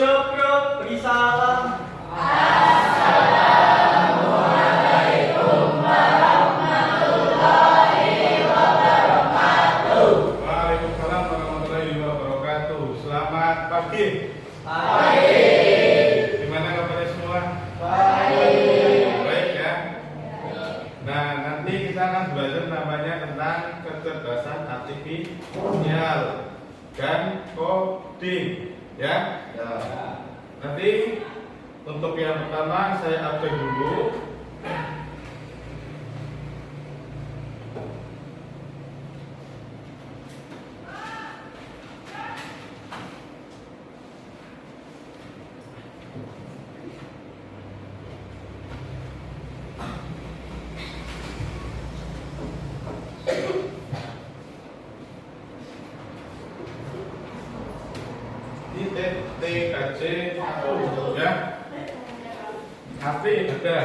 syukur, beri salam. Assalamualaikum warahmatullahi wabarakatuh. Waalaikumsalam warahmatullahi wabarakatuh. Selamat pagi. Baik. Gimana kabarnya semua? Baik. Baik ya. Nah, nanti kita akan belajar namanya tentang kecerdasan artifisial dan coding, ya. Nanti untuk yang pertama saya absen dulu. Ini TKJ 1 ya. Hati ada.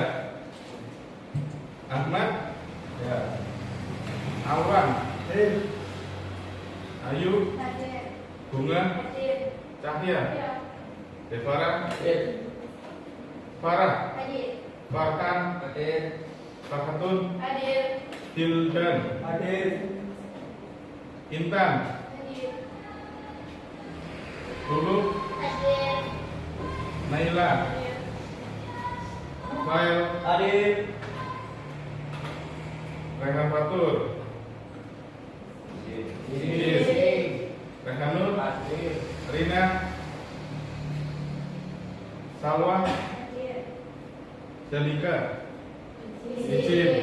Ahmad ya. Awan, Ayu, Bunga, Cahya, Devara, Farah, Farkan, Fakatun, Dildan, Intan, Lulu, Naila, Fail, Rehan Fatur, Rehanul, Rina, Salwa, Jalika, Izin.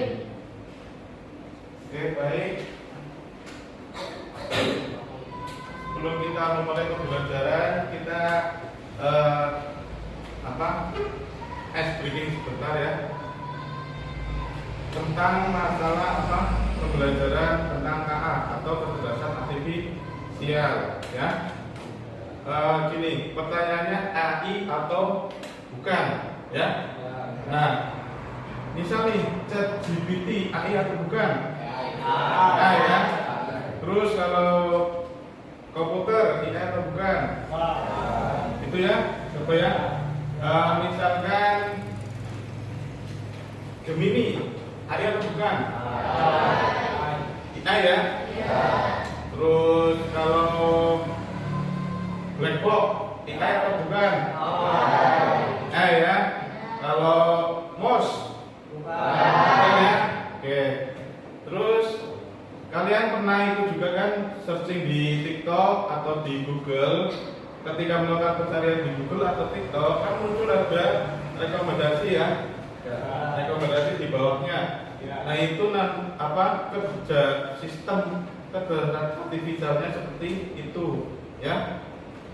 Oke, baik. Sebelum kita memulai pembelajaran, kita ice breaking sebentar ya, tentang masalah pembelajaran tentang KA atau kecerdasan artifisial ya. Gini, pertanyaannya AI atau bukan ya. Nah, misal nih ChatGPT AI atau bukan? AI ya. Terus kalau komputer AI atau bukan? Itu ya, coba ya. Misalkan Gemini AI atau bukan? AI ya. Terus kalau Black Box AI atau bukan? AI ya. Kalau mouse bukan ya. Oke. Terus kalian pernah itu juga kan searching di TikTok atau di Google. Ketika melakukan pencarian di Google atau TikTok, kan muncul ada rekomendasi ya, rekomendasi di bawahnya. Nah itu kerja sistem kecerdasan artifisialnya seperti itu ya.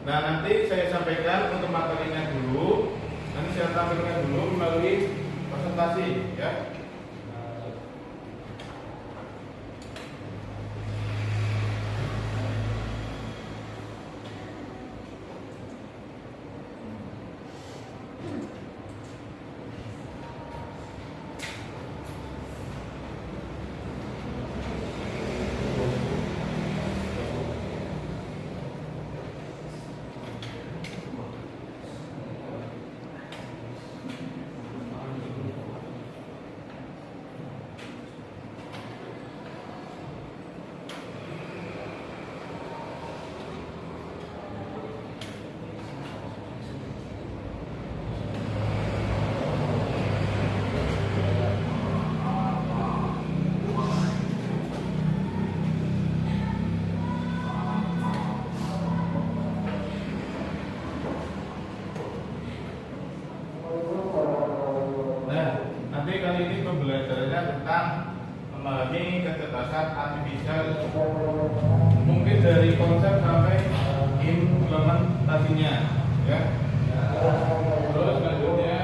Nah nanti saya sampaikan untuk materinya dulu. Nanti saya tampilkan dulu melalui presentasi ya. Nanti kali ini pembelajarannya tentang memahami kecerdasan artifisial, mungkin dari konsep sampai implementasinya, ya. Terus selanjutnya,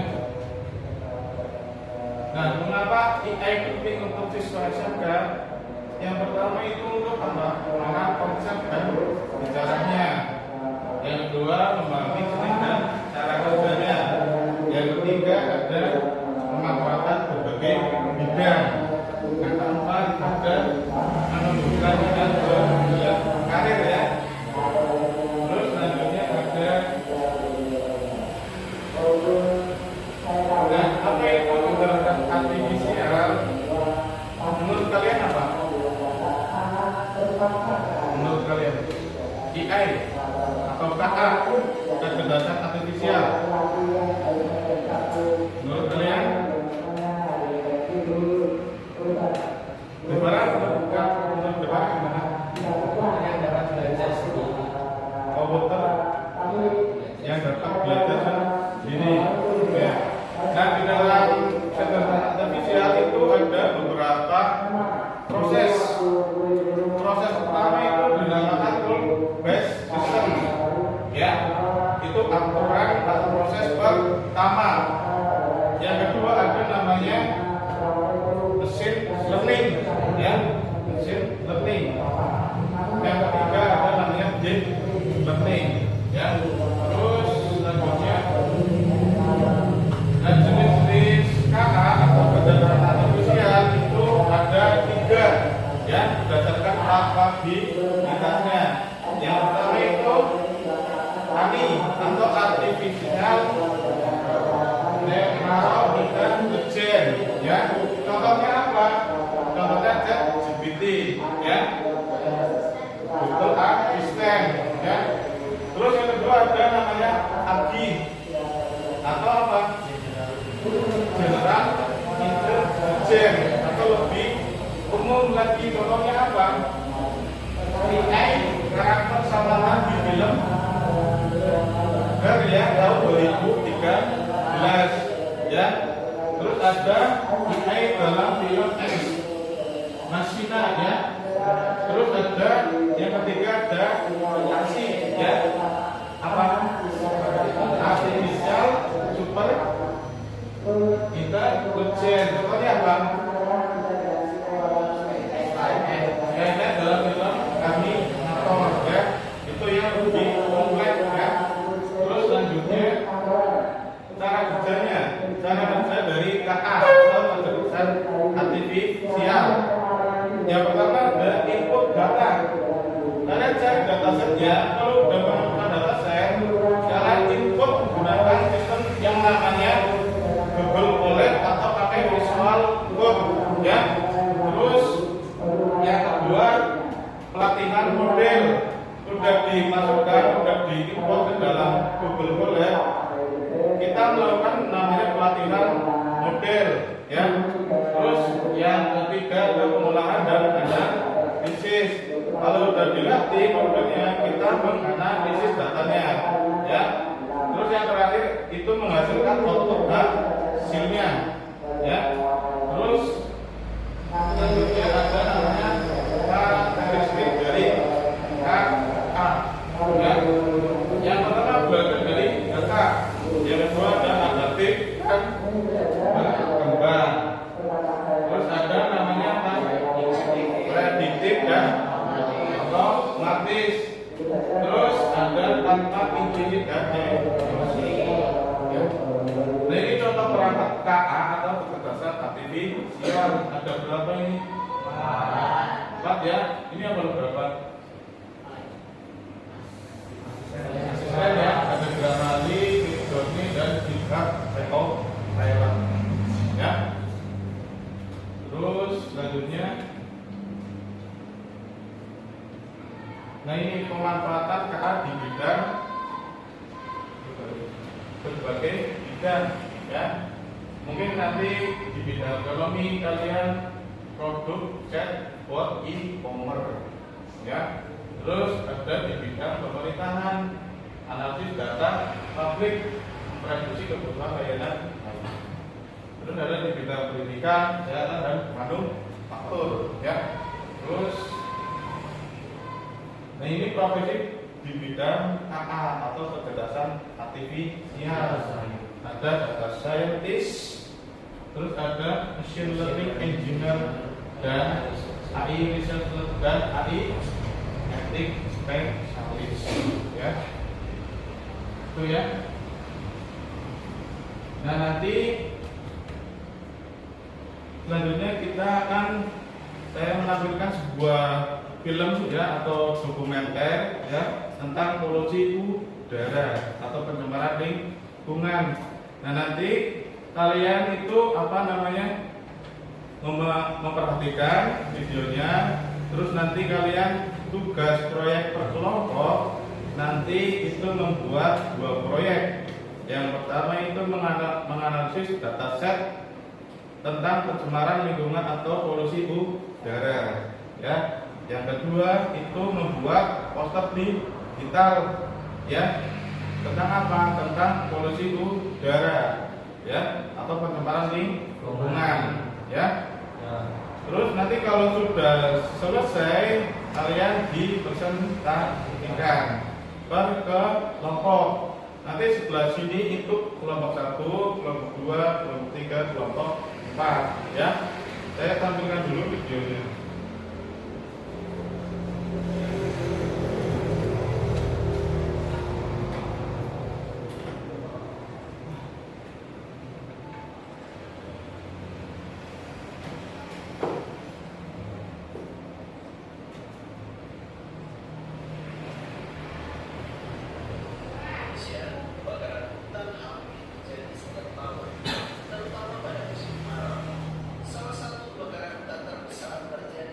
nah mengapa AI penting untuk siswa SMK? Yang pertama itu untuk mengenal konsep dan bicaranya. Yang kedua memahami jenis dan cara kerjanya. Yang ketiga ada pemanfaatan berbagai bidang. Yang keempat ada menumbuhkan bidang karir ya. Terus selanjutnya ada AI atau KA, kecerdasan artifisial. Menurut kalian gimana? Yang dapat belajar sendiri. Komputer yang dapat belajar sendiri. Ya. Nah, di dalam kecerdasan artifisial itu ada beberapa proses. Proses pertama itu dinamakan rule based system. Ya, itu aturan atau proses pertama. Yang kedua ada namanya machine learning. Ya, machine learning. Yang ketiga ada namanya deep learning. Ya, terus selanjutnya dan jenis-jenis KA atau kecerdasan artifisial itu ada 3 ya berdasarkan kapabilitasnya. Yang pertama itu AI atau artificial neural intelligence ya. Contohnya apa? Contohnya ChatGPT ya. Google Assistant ya. Terus yang kedua ada namanya AGI atau apa? General Intelligence atau lebih umum lagi. Contohnya apa? AI karakter samaran di film Her ya tahun 2013 ya. Terus ada AI dalam film Ex Machina ya. Terus ada yang ketiga ada ASI ya. Apa? Artificial Super Intelligence. Contohnya apa? Kayak dalam film kami Nator ya. Itu yang lebih kompleks ya. Terus selanjutnya cara kerjanya, cara kerja dari KA atau kecerdasan artifisial. Yang pertama ada input data. Kalian cari data saja. Kalau sudah menemukan data set, kalian input menggunakan sistem yang namanya Google Colab atau pakai Visual Code ya. Terus yang kedua pelatihan model sudah dimasukkan, sudah diimport ke dalam Google Colab. Kita melakukan namanya pelatihan model ya. Terus yang ketiga adalah pengolahan dan analisis. Kalau sudah dilatih modelnya, kita menganalisis datanya ya. Terus yang terakhir itu menghasilkan output hasilnya ya. Terus selanjutnya ada namanya karakteristik dari KA ya. Yang pertama belajar dari data. Yang kedua ada adaptif dan berkembang. Terus ada namanya prediktif dan otomatis. Terus ada tanpa intuisi dan emosi. Ya. Nah ini contoh perangkat KA atau kecerdasan artifisial. Ada berapa ini? 4 ya. Ini yang baru berapa? Asisten ya. Ada Grammarly, Midjourney dan GitHub Thailand. Ya. Terus selanjutnya, nah ini pemanfaatan KA di bidang berbagai bidang ya. Mungkin nanti di bidang ekonomi kalian produk chatbot e-commerce ya. Terus ada di bidang pemerintahan analisis data publik memproduksi kebutuhan layanan. Terus ada di bidang pendidikan, kesehatan dan manufaktur ya. Terus nah ini profesi di bidang KA atau kecerdasan artifisial. Ada data scientist, terus ada machine learning engineer dan AI researcher dan AI ethics specialist ya. Itu ya. Nah nanti selanjutnya kita akan saya menampilkan sebuah film ya atau dokumenter ya tentang polusi udara atau pencemaran lingkungan. Nah nanti kalian itu apa namanya memperhatikan videonya, terus nanti kalian tugas proyek per kelompok nanti itu membuat 2 proyek. Yang pertama itu menganalisis dataset tentang pencemaran lingkungan atau polusi udara, ya. Yang kedua itu membuat poster digital, ya, tentang apa? Tentang polusi udara, ya, atau pencemaran lingkungan, ya. Terus nanti kalau sudah selesai kalian dipresentasikan per kelompok. Nanti sebelah sini itu kelompok 1, kelompok 2, kelompok 3, kelompok 4, ya. Saya tampilkan dulu videonya. Salah satu kebakaran hutan terbesar terjadi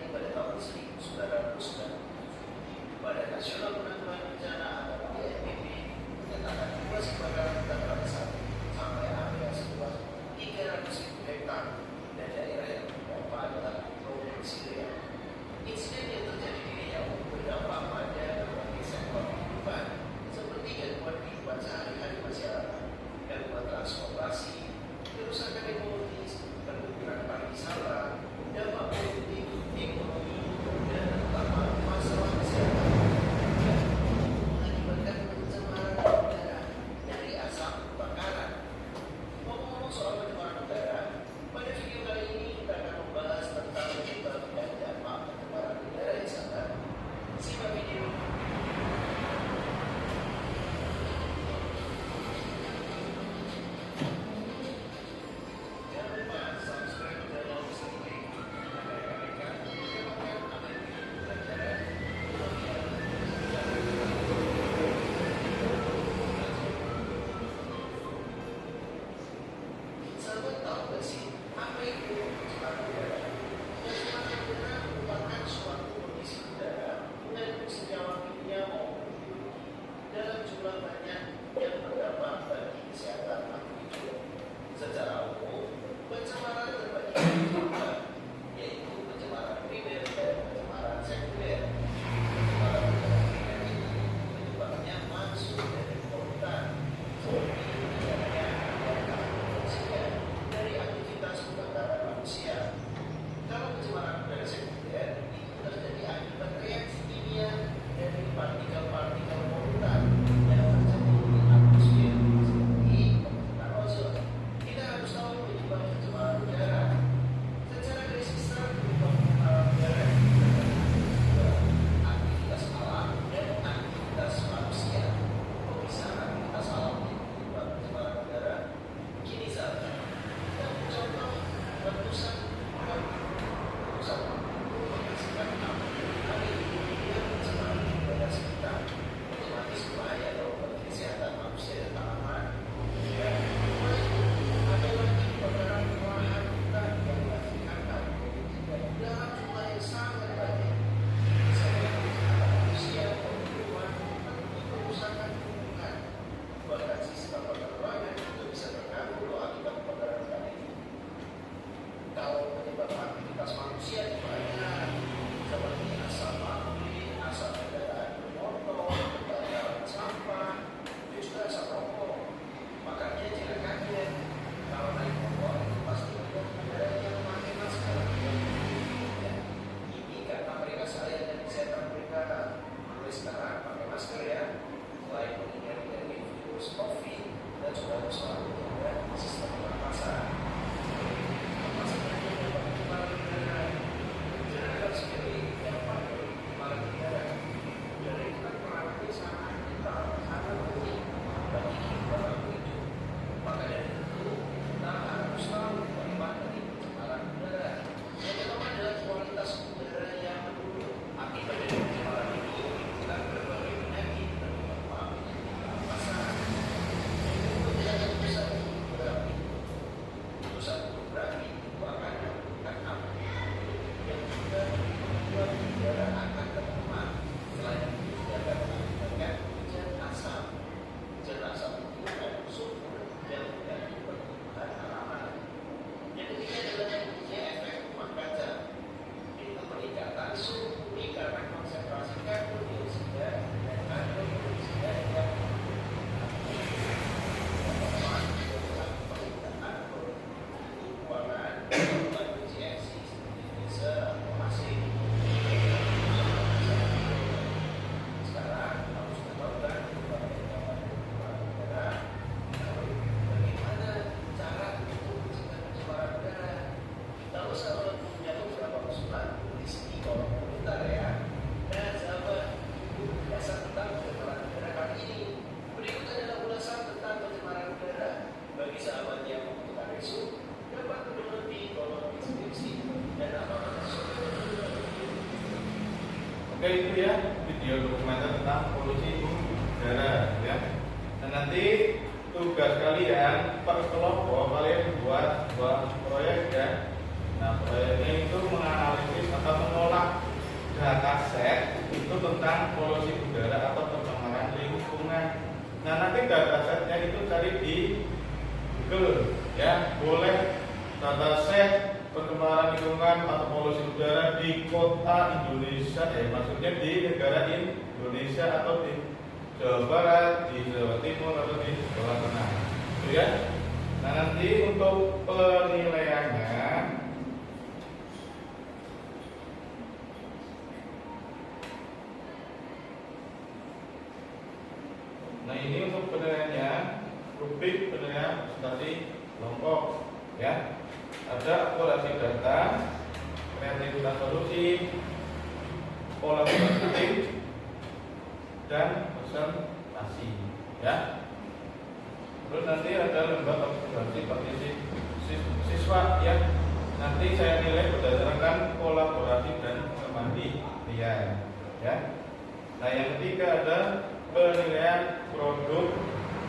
Oke, itu ya video dokumenter tentang polusi udara ya. Dan nanti tugas kalian per kelompok kalian buat proyek ya. Nah, proyeknya itu menganalisis atau mengolah dataset itu tentang polusi udara atau pencemaran lingkungan. Nah, nanti datasetnya itu cari di Google ya. Boleh dataset pencemaran lingkungan atau polusi udara di kota Indonesia, maksudnya di negara Indonesia atau di Jawa Barat, di Jawa Timur atau di Jawa Tengah, gitu ya. Nah, nanti untuk penilaiannya, nah ini untuk penilaiannya, rubrik penilaian presentasi kelompok, ya. Ada akurasi data, kreativitas solusi, kolaboratif, dan presentasi, ya. Terus nanti ada lembaga observasi partisipasi siswa yang nanti saya nilai berdasarkan kolaborasi dan kemandirian, ya. Nah, yang ketiga ada penilaian produk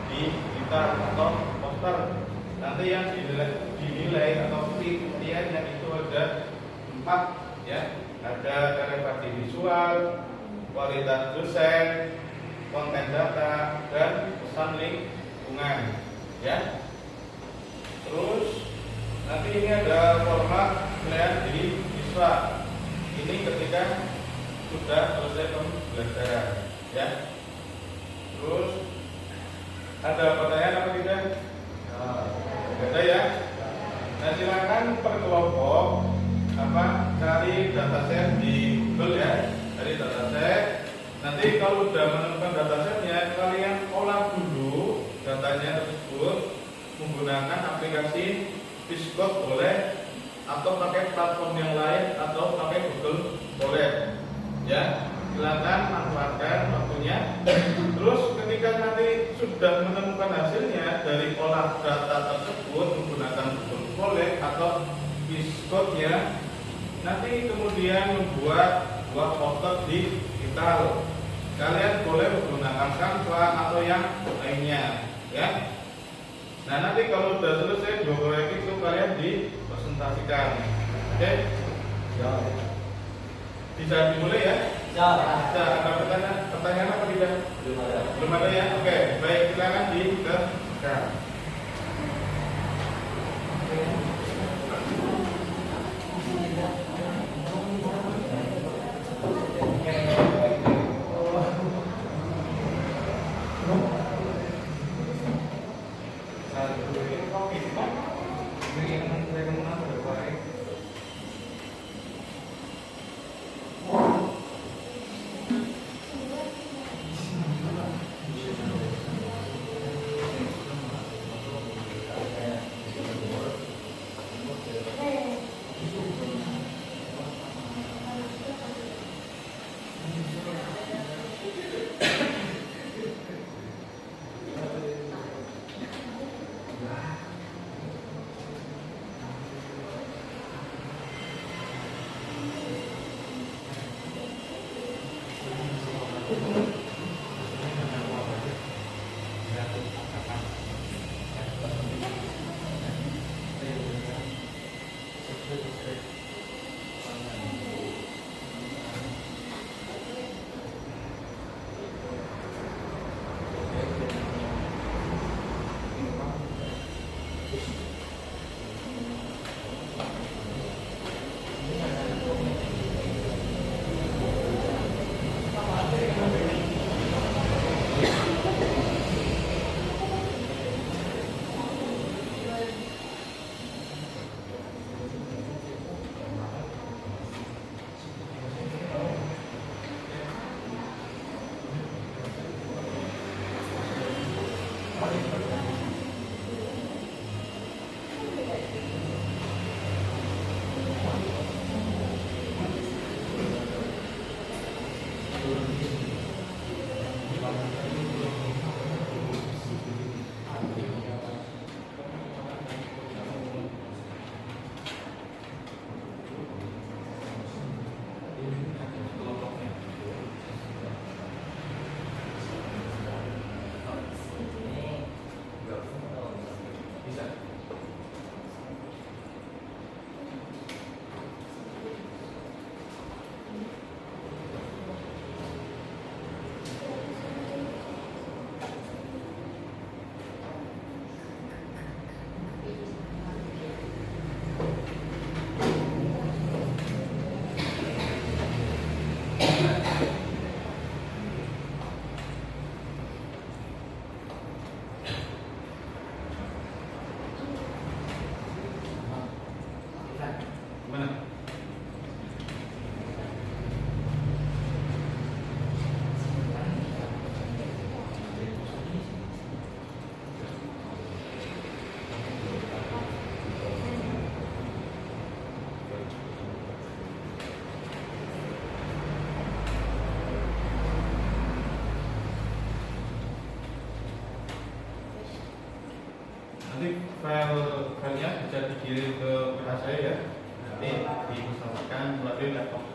digital atau poster. Nanti yang dinilai atau kriterianya itu ada 4 ya. Ada relevasi visual, kualitas desain, konten data, dan pesan lingkungan ya. Terus nanti ini ada format penilaian diri siswa. Ini ketika sudah selesai pembelajaran ya. Terus ada pertanyaan apa tidak? Ada ya. Nah, silakan per kelompok cari dataset di Google ya. Cari dataset. Nanti kalau sudah menemukan datasetnya, kalian olah dulu datanya tersebut menggunakan aplikasi Piscode boleh, atau pakai platform yang lain, atau pakai Google boleh. Ya, silakan manfaatkan waktunya. Terus ketika nanti sudah menemukan hasilnya dari olah data tersebut menggunakan Google boleh atau Piscode-nya, nanti kemudian membuat buah poster digital. Kalian boleh menggunakan Canva atau yang lainnya, ya. Nah, nanti kalau sudah selesai dua proyek itu kalian dipresentasikan. Oke? Ya. Bisa dimulai ya? Ya. Bisa. Ada pertanyaan apa tidak? Belum ada ya? Oke, baik, silakan dikerjakan. Nanti filenya bisa dikirim ke pihak saya ya. Nanti dipesankan melalui laptop.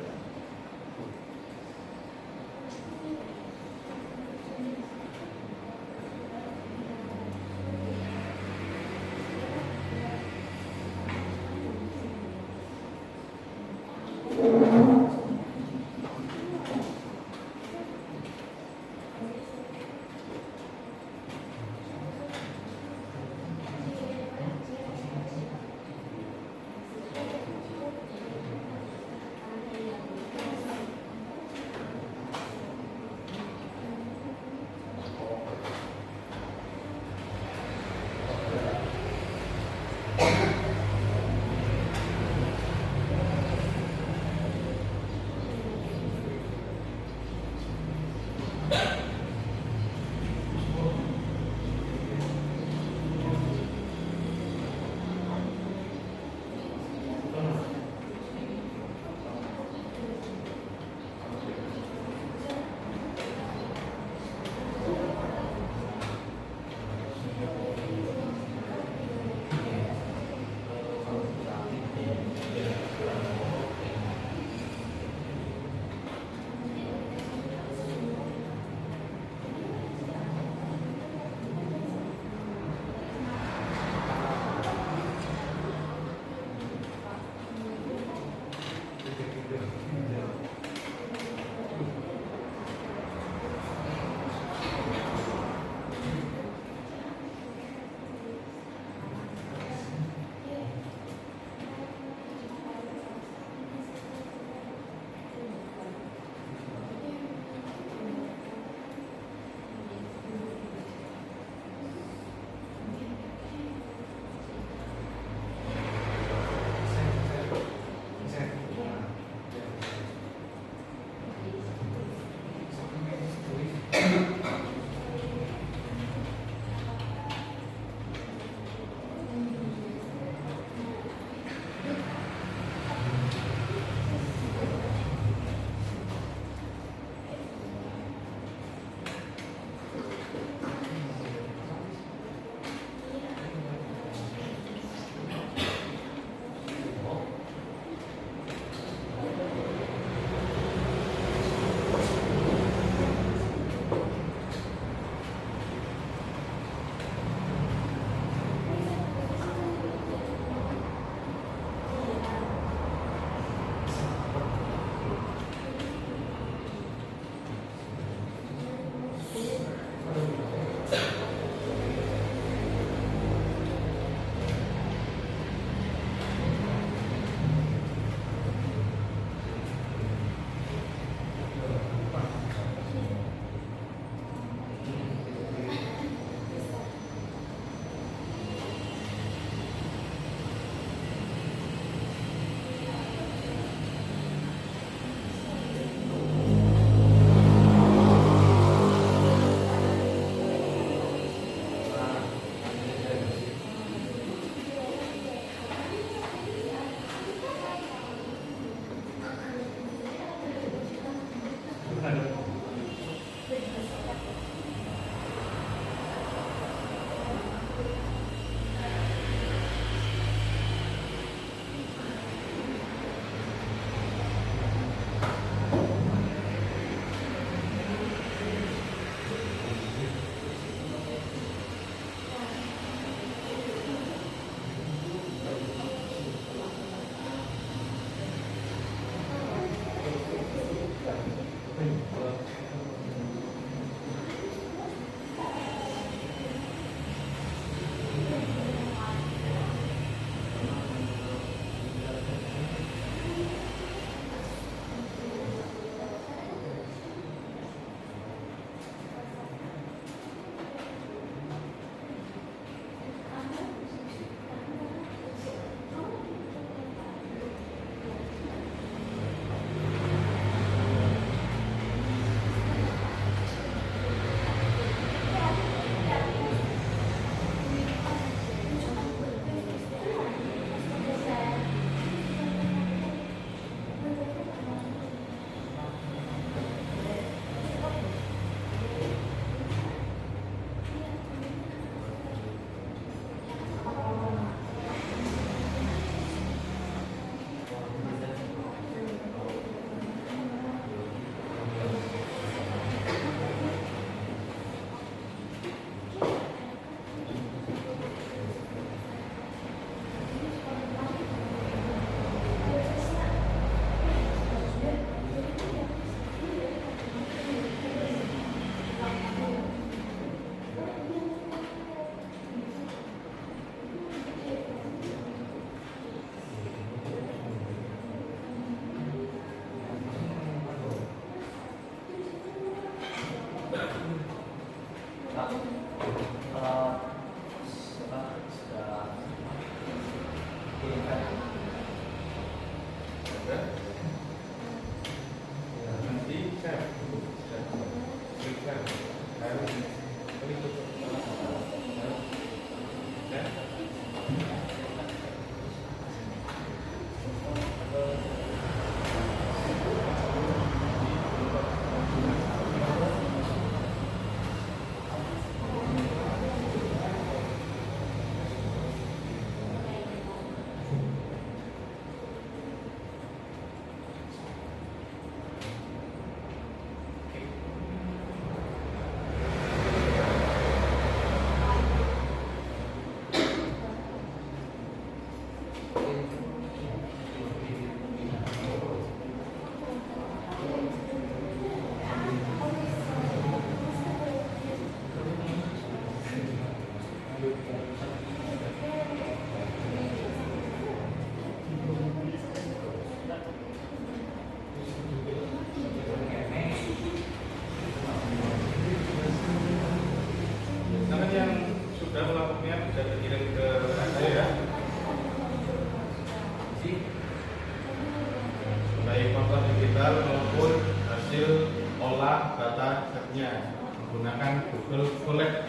gambar maupun hasil olah data setnya menggunakan Google Colab.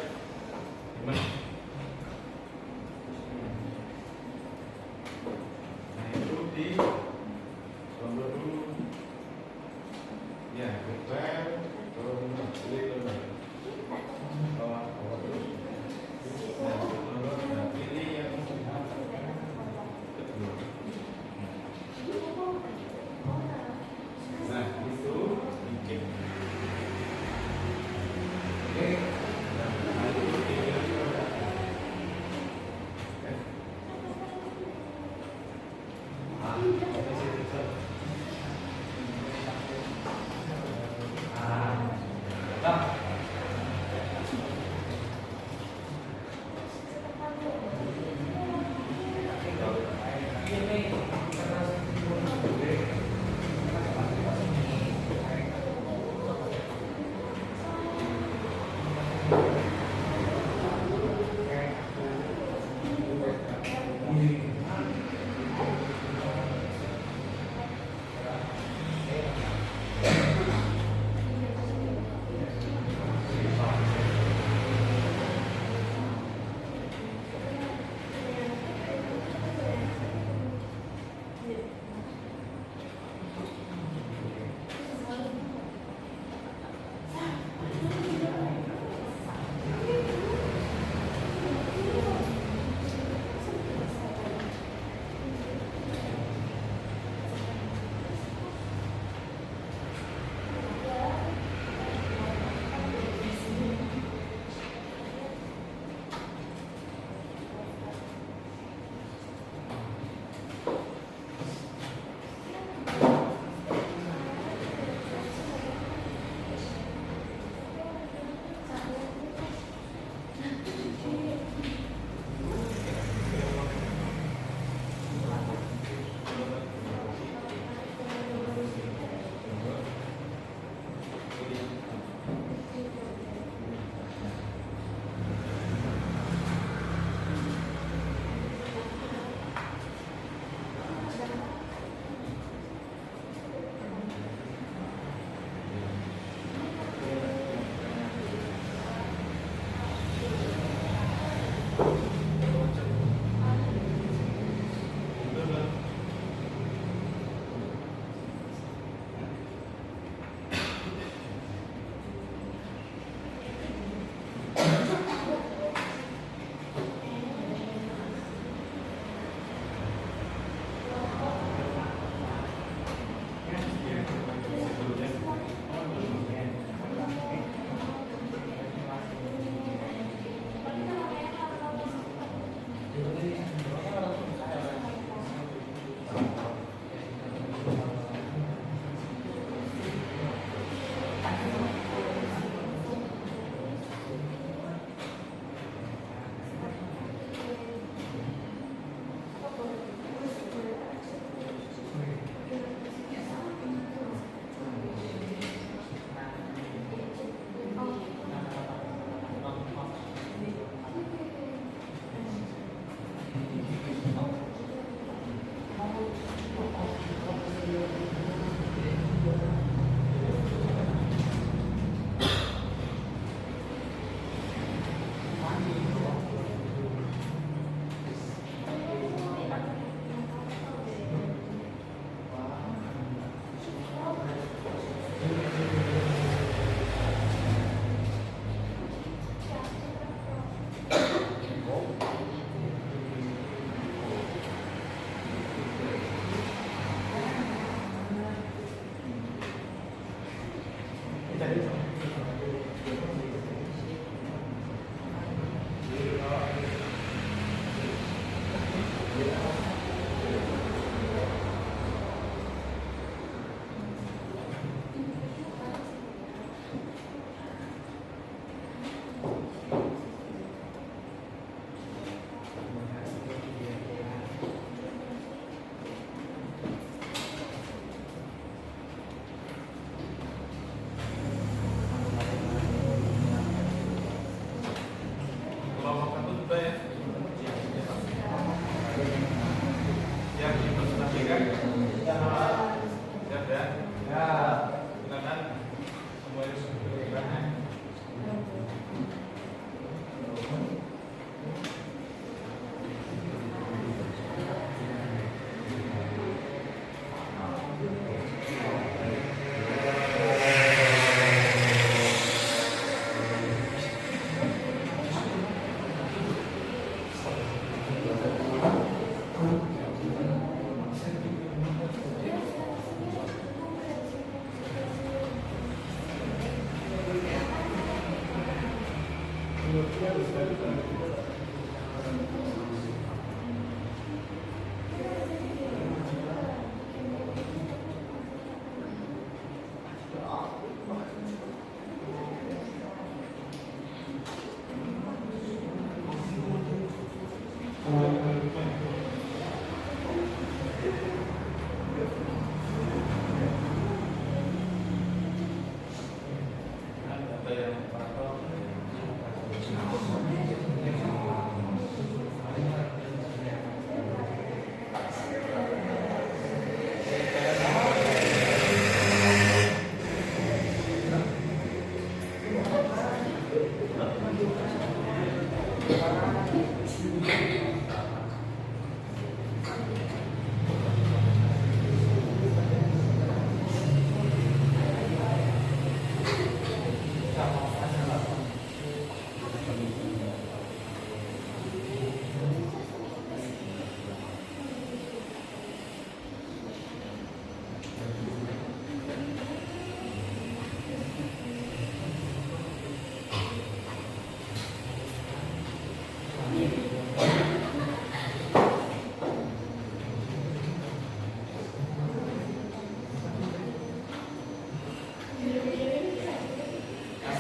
Nah itu di download dulu. Ya, Google pilih yang kedua. Nah itu bikin. Oke. Nah itu bikin.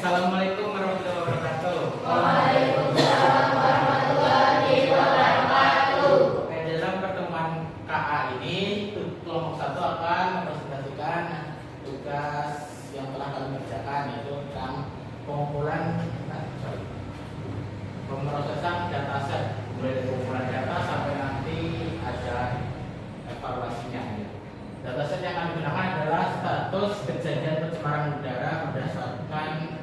Assalamualaikum warahmatullahi wabarakatuh. Waalaikumsalam warahmatullahi wabarakatuh. Dalam pertemuan KA ini, kelompok 1 akan mempresentasikan tugas yang telah kami kerjakan, yaitu tentang pemrosesan dataset, mulai dari pengumpulan data sampai nanti ada evaluasinya. Dataset yang kami gunakan adalah status kejadian pencemaran udara berdasarkan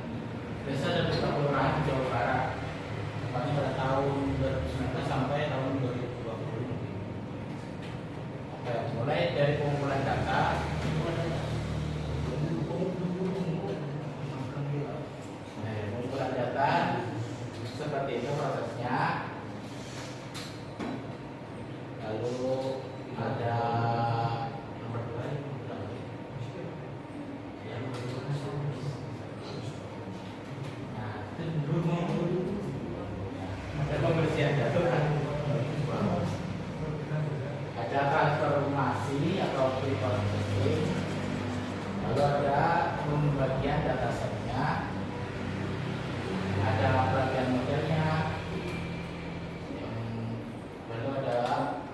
desa dan kota kelurahan Jawa Barat, tepatnya pada tahun 2019 sampai tahun 2020. Oke, mulai dari pengumpulan data. Pengumpulan data seperti itu prosesnya. Lalu ada nomor 2 ada pembersihan data, ada transformasi atau reprocessing, lalu ada pembagian datasetnya, ada pembagian modelnya, lalu ada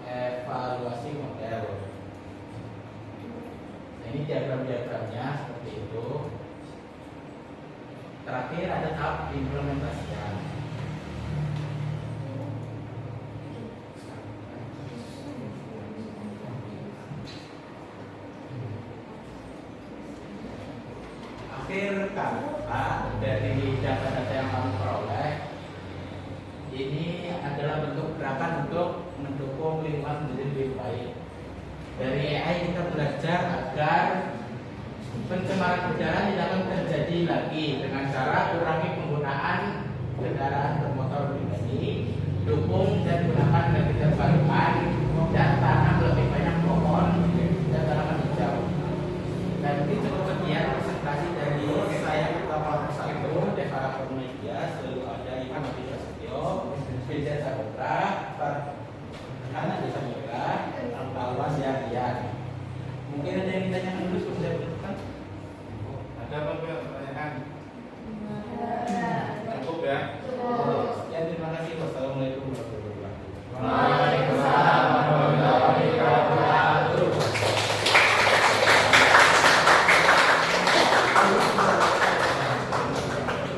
evaluasi model. Nah, ini diagram-diagramnya seperti itu. Terakhir ada tahap implementasian. Akhir kata dari data-data yang kami peroleh ini adalah bentuk gerakan untuk mendukung lingkungan menjadi lebih baik. Dari AI kita belajar agar pencemaran udara tidak akan terjadi lagi dengan cara kurangi penggunaan kendaraan bermotor pribadi, dukung dan gunakan energi terbarukan, dan tanam lebih banyak pohon dan tanaman hijau. Dan ini cukup sekian presentasi dari saya ketua kelompok 1 Devara Media, selalu ada Ivan Abdi Prasetyo, Vincent Saputra, Farhana Desa Mega, Alwan Yahya. Mungkin ada yang ditanya dulu sebelum saya bentukkan? Ada apa pertanyaan? Cukup ya? Sekian, terima kasih. Wassalamualaikum warahmatullahi wabarakatuh. Waalaikumsalam warahmatullahi wabarakatuh.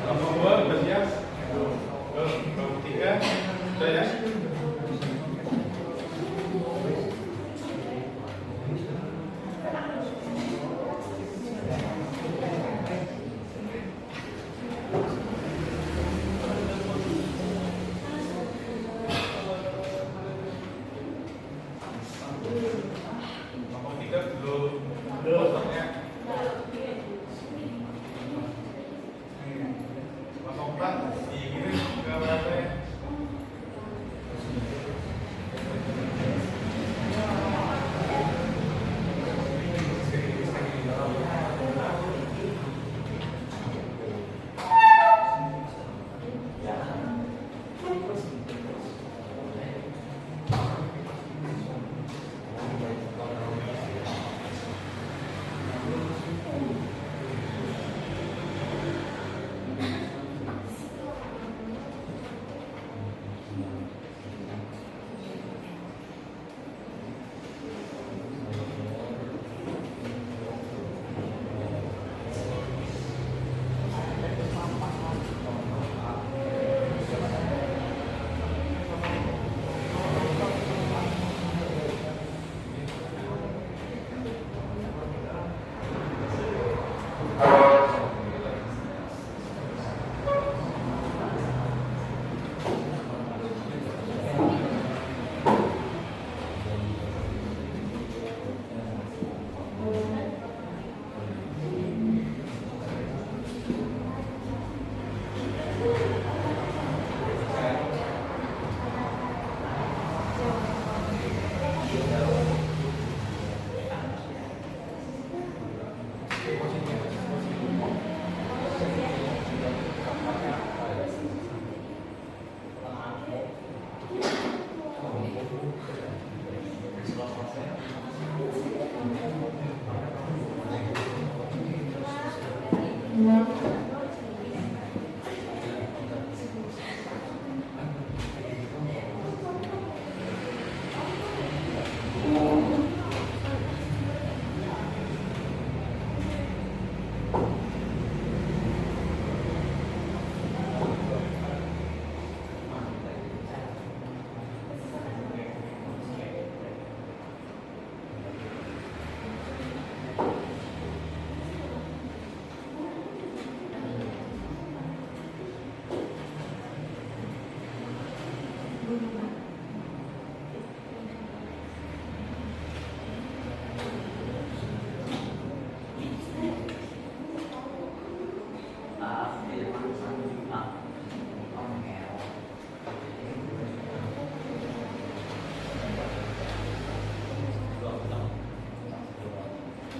Kelompok 2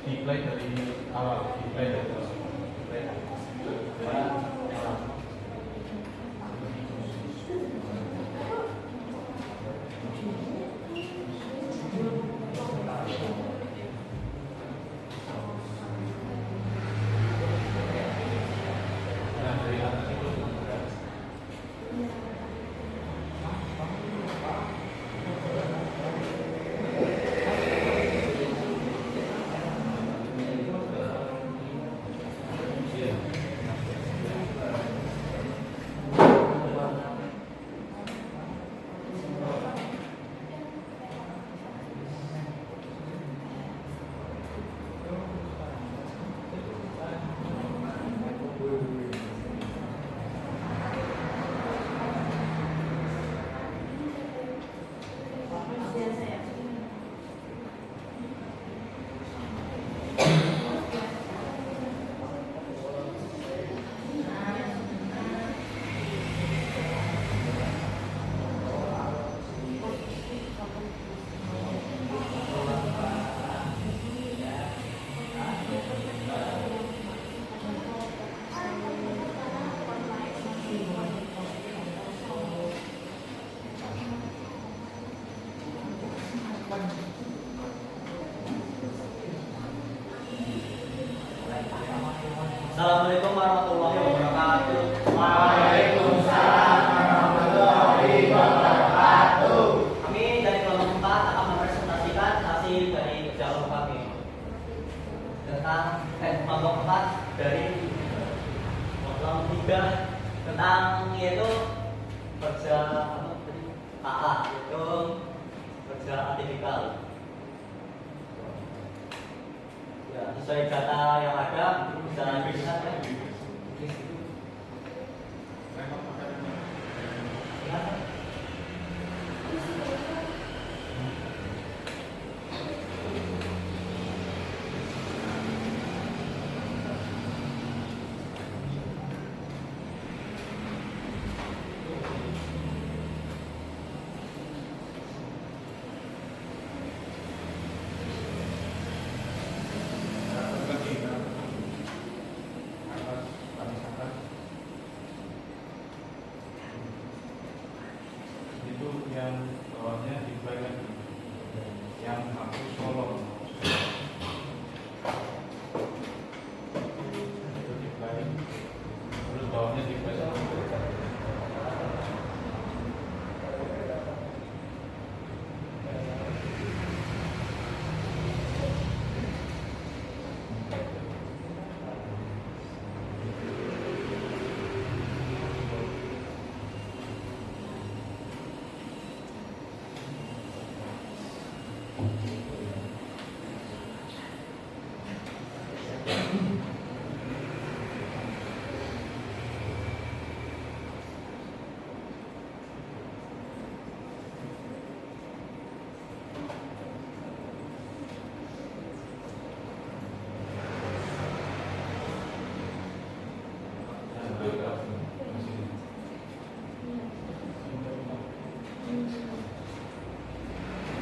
Dimulai dari awal, dimulai dari awal. Assalamualaikum warahmatullahi wabarakatuh. Waalaikumsalam warahmatullahi wabarakatuh. Kami dari kelompok 4 akan mempresentasikan hasil dari kerja kelompok kami tentang kelompok 4 dari kelompok 3 tentang yaitu kerja AA yaitu kerja atipikal. Ya, sesuai data yang ada bisa dilihat ya. Yang bawahnya dibayar, yang aku solong itu dibayar, terus bawahnya dibayar.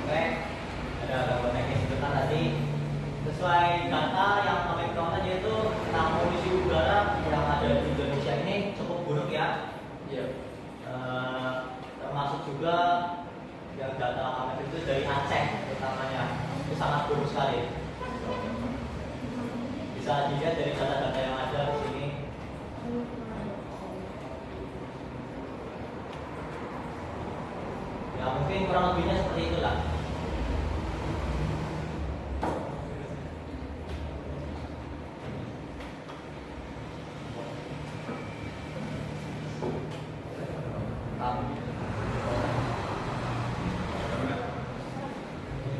Oke, ada beberapa teknis sebentar tadi. Sesuai data yang kami peroleh yaitu tentang polusi udara yang ada di Indonesia ini cukup buruk ya. Iya. Termasuk juga yang data kami itu dari Aceh utamanya itu sangat buruk sekali. Bisa dilihat dari data-data yang ada di sini. mungkin kurang lebihnya seperti itulah.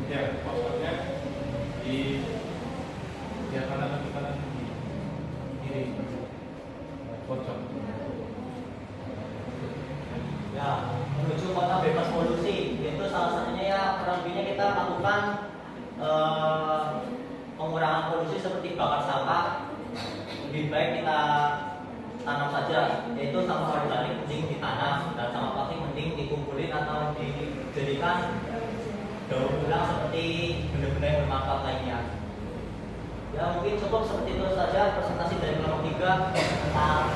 Ya, maksudnya di kanan kiri pojok. Ya, menuju kota bebas polusi itu salah satunya ya kurang lebihnya kita lakukan pengurangan polusi seperti bakar sampah. Lebih baik kita tanam saja, yaitu sampah organik mending ditanam dan sampah plastik mending dikumpulin atau dijadikan daur ulang seperti benda-benda yang bermanfaat lainnya. Ya mungkin cukup seperti itu saja presentasi dari kelompok 3 tentang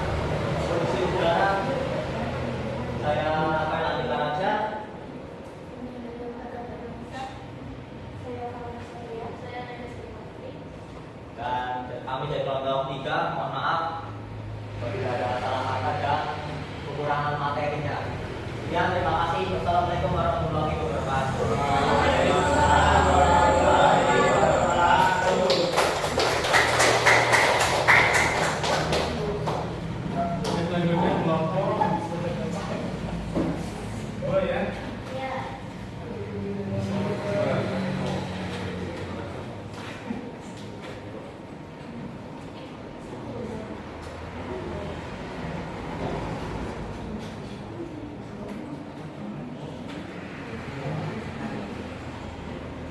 polusi udara. Saya akan lanjutkan aja. Dan kami dari kelompok 3 mohon maaf apabila ada salah kata dan kekurangan materinya. Sekian, terima kasih. Wassalamualaikum warahmatullahi wabarakatuh. Selanjutnya kelompok 2 ya.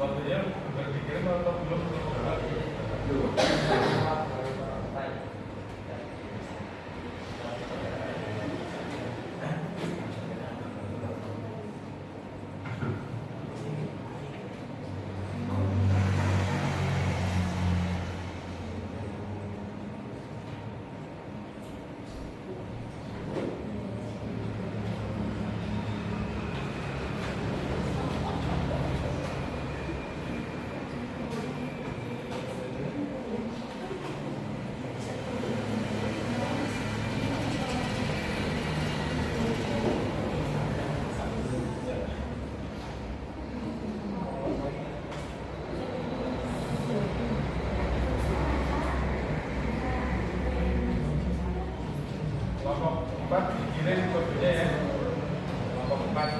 Waktunya udah dikirim atau belum? Kelompok 4 dikirim kodenya ya. Kelompok 4.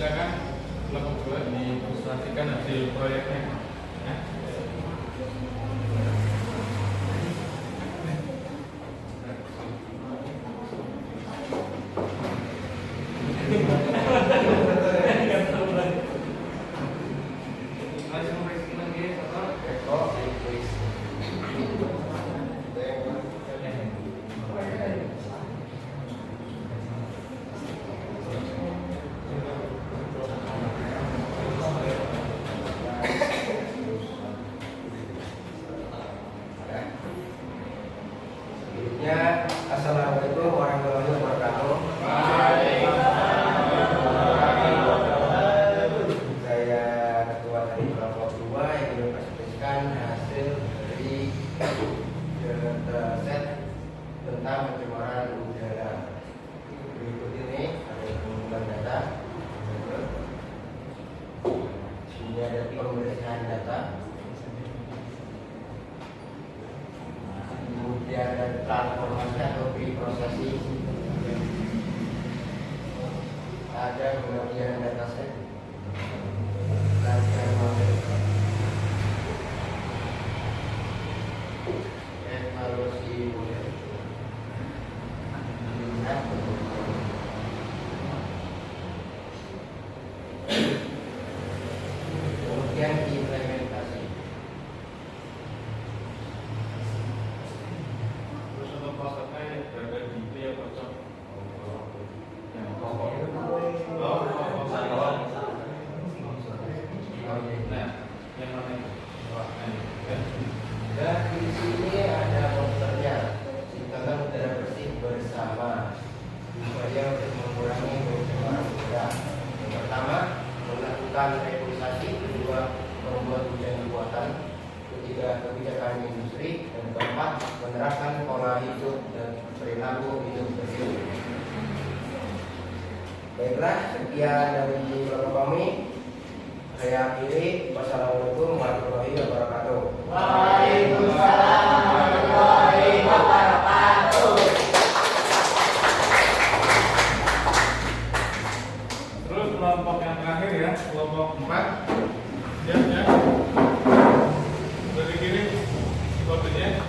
Silakan kelompok 2 dipresentasikan hasil proyeknya. Ya. Ya, assalamualaikum warahmatullahi wabarakatuh. Saya ketua dari kelompok 2 yang ingin mempresentasikan hasil dari set tentang pencemaran udara. Berikut ini ada pengumpulan data. Ini adalah transformasi atau preprocessing, ada pengerjaan dataset, latihan model, evaluasi model, lihat, kemudian implementasi. Terus untuk prosesnya berada di clear pojok. Yang pokok. Nah, yang mana itu? Dan di sini ada posternya, ciptakan udara bersih bersama, upaya untuk mengurangi pencemaran udara. Yang pertama, melakukan regulasi, kedua, membuat hujan buatan, ketiga, kebijakan industri, dan keempat, menerapkan pola hidup dan perilaku hidup bersih. Baiklah, sekian dari Bapak kami. Saya akhiri. Wassalamualaikum warahmatullahi wabarakatuh. Waalaikumsalam warahmatullahi wabarakatuh. Terus kelompok yang terakhir ya, kelompok 4. Ya. Sudah dikirim kodenya.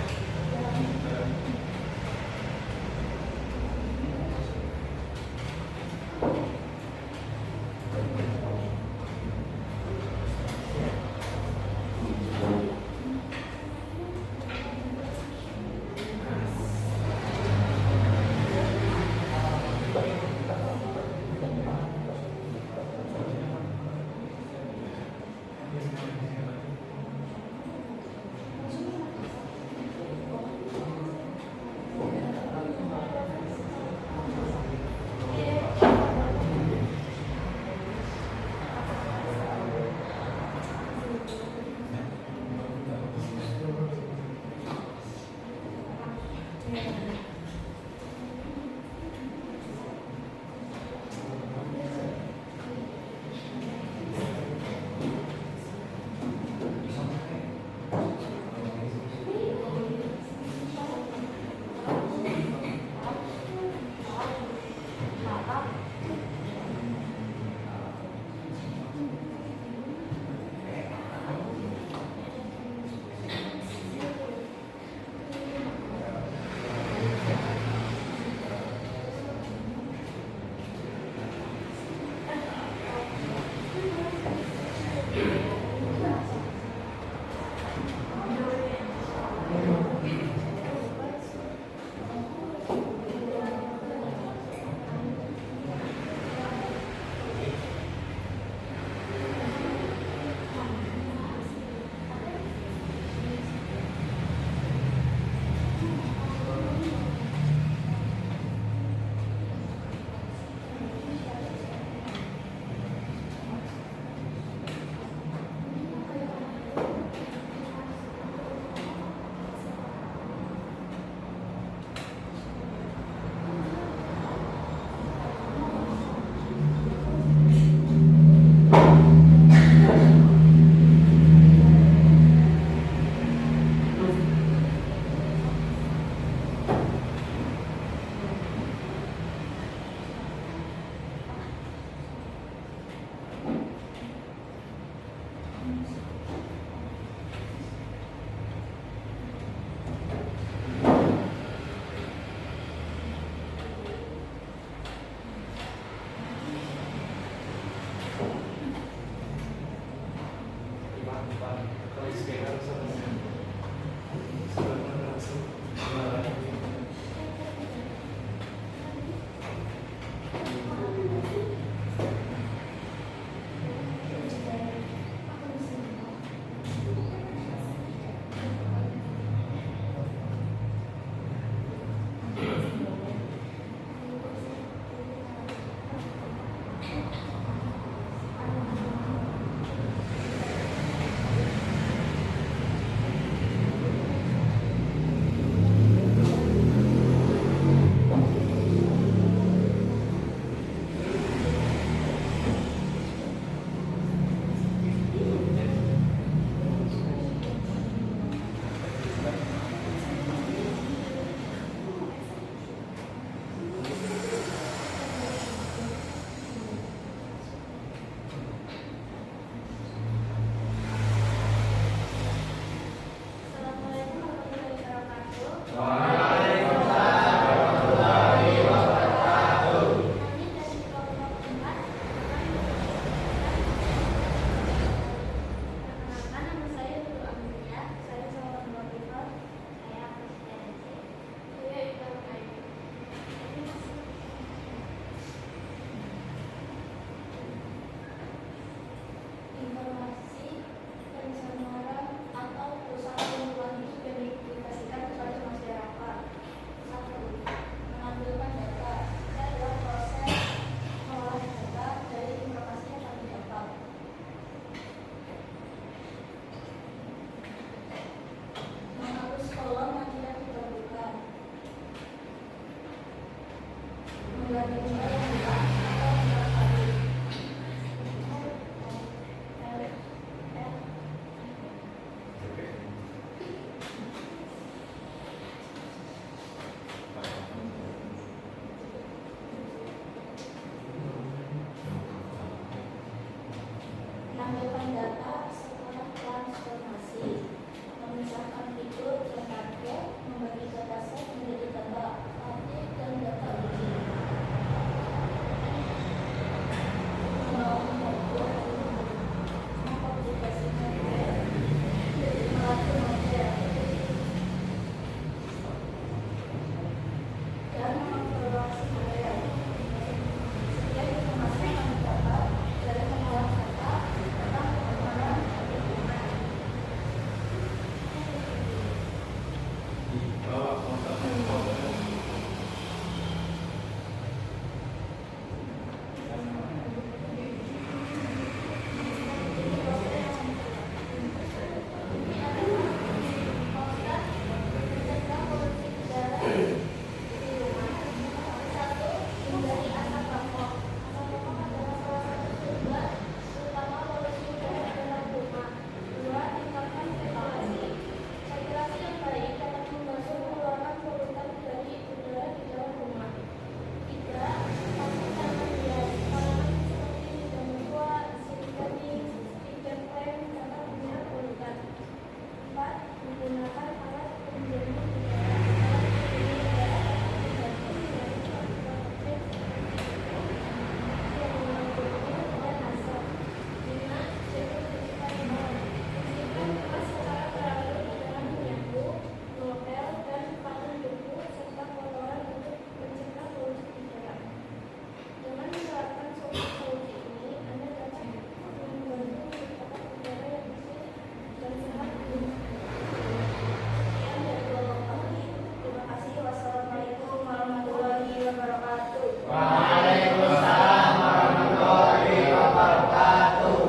Waalaikumsalam warahmatullahi wabarakatuh.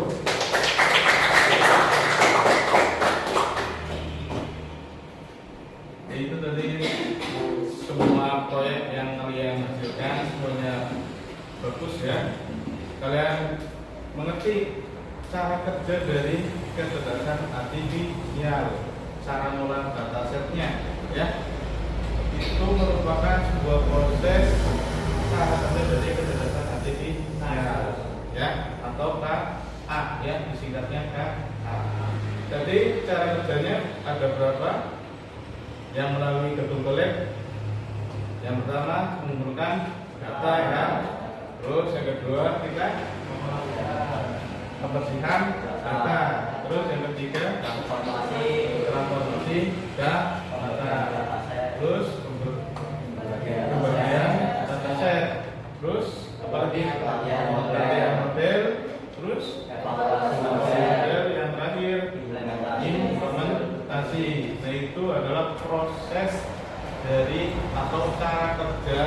Ya, itu tadi semua proyek yang kalian hasilkan semuanya bagus ya. Kalian mengerti cara kerja dari kecerdasan artifisial, cara ngolah datasetnya ya. Itu merupakan sebuah proses cara kerja dari kecerdasan artifisial ya, atau KA ya, disingkatnya KA. Jadi cara kerjanya ada berapa? Yang melalui gedung kolek. Yang pertama mengumpulkan data ya. Terus yang kedua kita kebersihan data. Terus yang ketiga transformasi data. Terus pembagian dataset. Terus apalagi pembagian model. Terus model yang terakhir implementasi. Nah, itu adalah proses dari atau cara kerja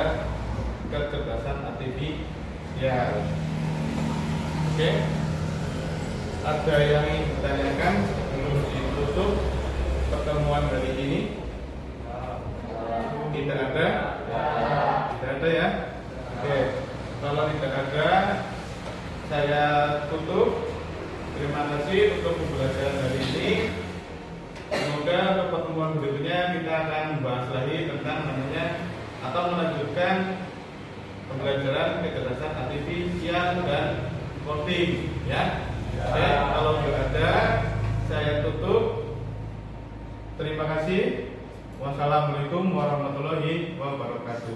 kecerdasan artifisial. Oke. Ada yang ingin ditanyakan sebelum ditutup pertemuan hari ini? Tidak ada? Tidak ada ya? Oke. Kalau tidak ada, saya tutup. Terima kasih untuk pembelajaran hari ini. Semoga untuk pertemuan berikutnya kita akan membahas lagi tentang namanya atau melanjutkan pembelajaran kecerdasan artifisial dan coding ya. Oke, kalau tidak ada, saya tutup. Terima kasih. Wassalamualaikum warahmatullahi wabarakatuh.